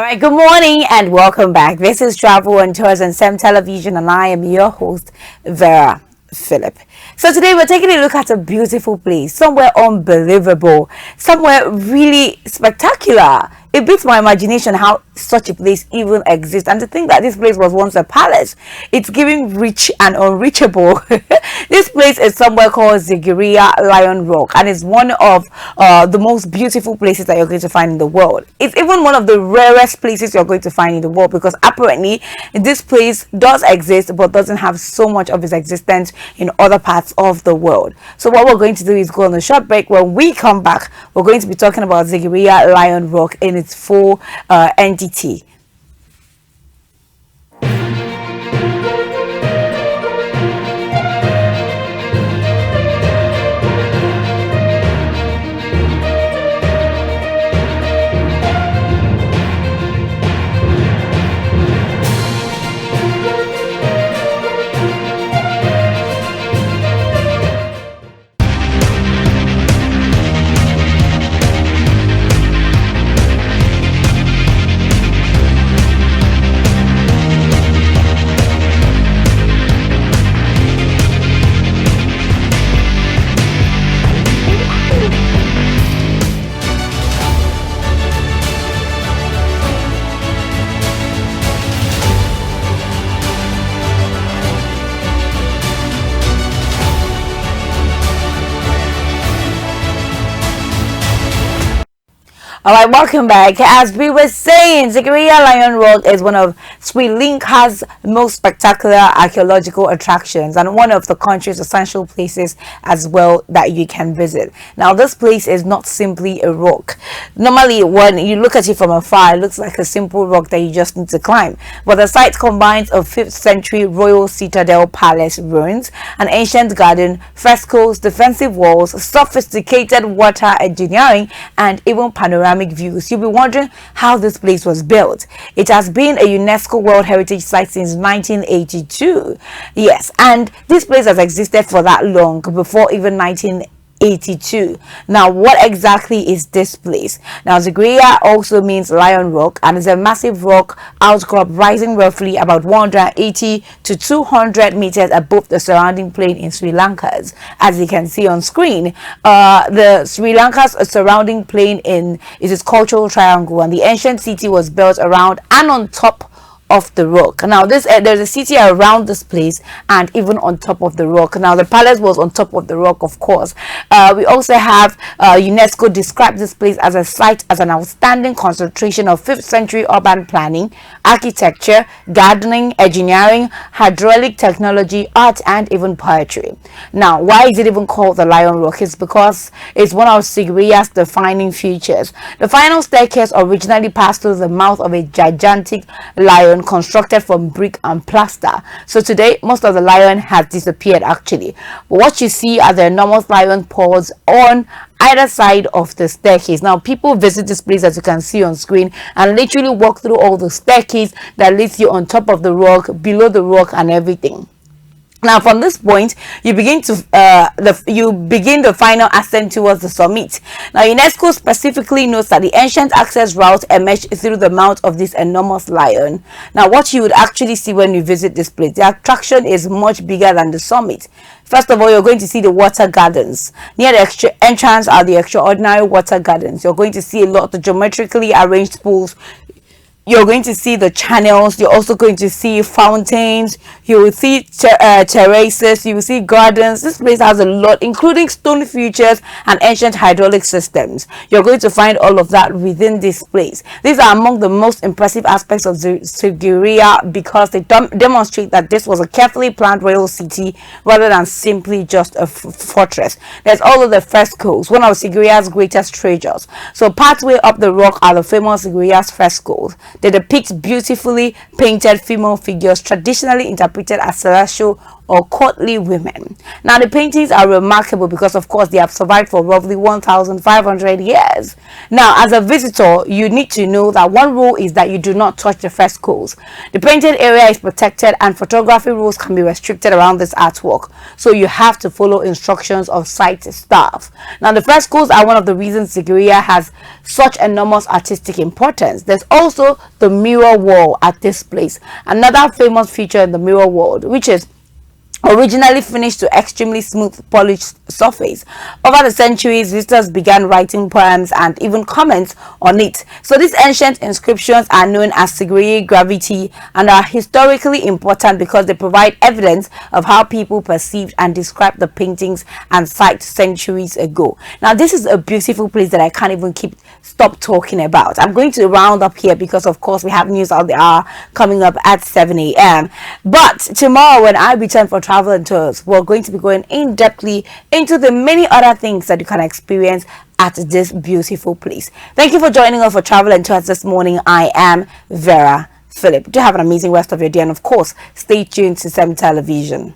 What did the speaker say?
All right, good morning and welcome back. This is Travel and Tours on SEM Television, and I am your host, Vera Philip. So today we're taking a look at a beautiful place, somewhere unbelievable, somewhere really spectacular. It beats my imagination how such a place even exists, and to think that this place was once a palace. It's giving rich and unreachable. This place is somewhere called Sigiriya, Lion Rock, and it's one of the most beautiful places that you're going to find in the world. It's even one of the rarest places you're going to find in the world, because apparently this place does exist but doesn't have so much of its existence in other parts of the world. So what we're going to do is go on a short break. When we come back, we're going to be talking about Sigiriya, Lion Rock in its full entity. Alright, welcome back. As we were saying, Sigiriya Lion Rock is one of Sri Lanka's most spectacular archaeological attractions and one of the country's essential places as well that you can visit. Now, this place is not simply a rock. Normally, when you look at it from afar, it looks like a simple rock that you just need to climb. But the site combines a 5th century royal citadel palace ruins, an ancient garden, frescoes, defensive walls, sophisticated water engineering, and even panoramic views. You'll be wondering how this place was built. It has been a UNESCO World Heritage Site since 1982. Yes, and this place has existed for that long, before even 1982. Now, what exactly is this place? Now, Sigiriya also means Lion Rock and is a massive rock outcrop rising roughly about 180 to 200 meters above the surrounding plain in Sri Lanka. As you can see on screen, the Sri Lanka's surrounding plain is its cultural triangle, and the ancient city was built around and on top of the rock. Now there's a city around this place and even on top of the rock. Now the palace was on top of the rock, of course. We also have UNESCO described this place as a site as an outstanding concentration of 5th century urban planning, architecture, gardening, engineering, hydraulic technology, art, and even poetry. Now, why is it even called the Lion Rock? It's because it's one of Sigiriya's defining features. The final staircase originally passed through the mouth of a gigantic lion constructed from brick and plaster. So today, most of the lion has disappeared actually. But what you see are the enormous lion paws on either side of the staircase. Now, people visit this place, as you can see on screen, and literally walk through all the staircase that leads you on top of the rock, below the rock, and everything. Now, from this point, you begin the final ascent towards the summit. Now, UNESCO specifically notes that the ancient access route emerged through the mouth of this enormous lion. Now, what you would actually see when you visit this place, the attraction is much bigger than the summit. First of all, you're going to see the water gardens. Near the entrance are the extraordinary water gardens. You're going to see a lot of geometrically arranged pools. You're going to see the channels. You're also going to see fountains. You will see terraces. You will see gardens. This place has a lot, including stone features and ancient hydraulic systems. You're going to find all of that within this place. These are among the most impressive aspects of Sigiriya, because they demonstrate that this was a carefully planned royal city rather than simply just a fortress. There's all of the frescoes, one of Sigiriya's greatest treasures. So pathway up the rock are the famous Sigiriya's frescoes. They depict beautifully painted female figures traditionally interpreted as celestial or courtly women. Now, the paintings are remarkable because, of course, they have survived for roughly 1,500 years. Now, as a visitor, you need to know that one rule is that you do not touch the frescoes. The painted area is protected and photography rules can be restricted around this artwork, so you have to follow instructions of site staff. Now, the frescoes are one of the reasons Sigiriya has such enormous artistic importance. There's also the mirror wall at this place, another famous feature in the mirror world, which is originally finished to extremely smooth polished surface. Over the centuries, visitors began writing poems and even comments on it. So these ancient inscriptions are known as Sigiriya gravity and are historically important because they provide evidence of how people perceived and described the paintings and sites centuries ago. Now, this is a beautiful place that I can't even stop talking about. I'm going to round up here because, of course, we have news of the hour coming up at 7 a.m. But tomorrow, when I return for travel and tours, we're going to be going in-depthly into the many other things that you can experience at this beautiful place. Thank you for joining us for travel and tours this morning. I am Vera Philip. Do have an amazing rest of your day, and of course, stay tuned to CEMTV Television.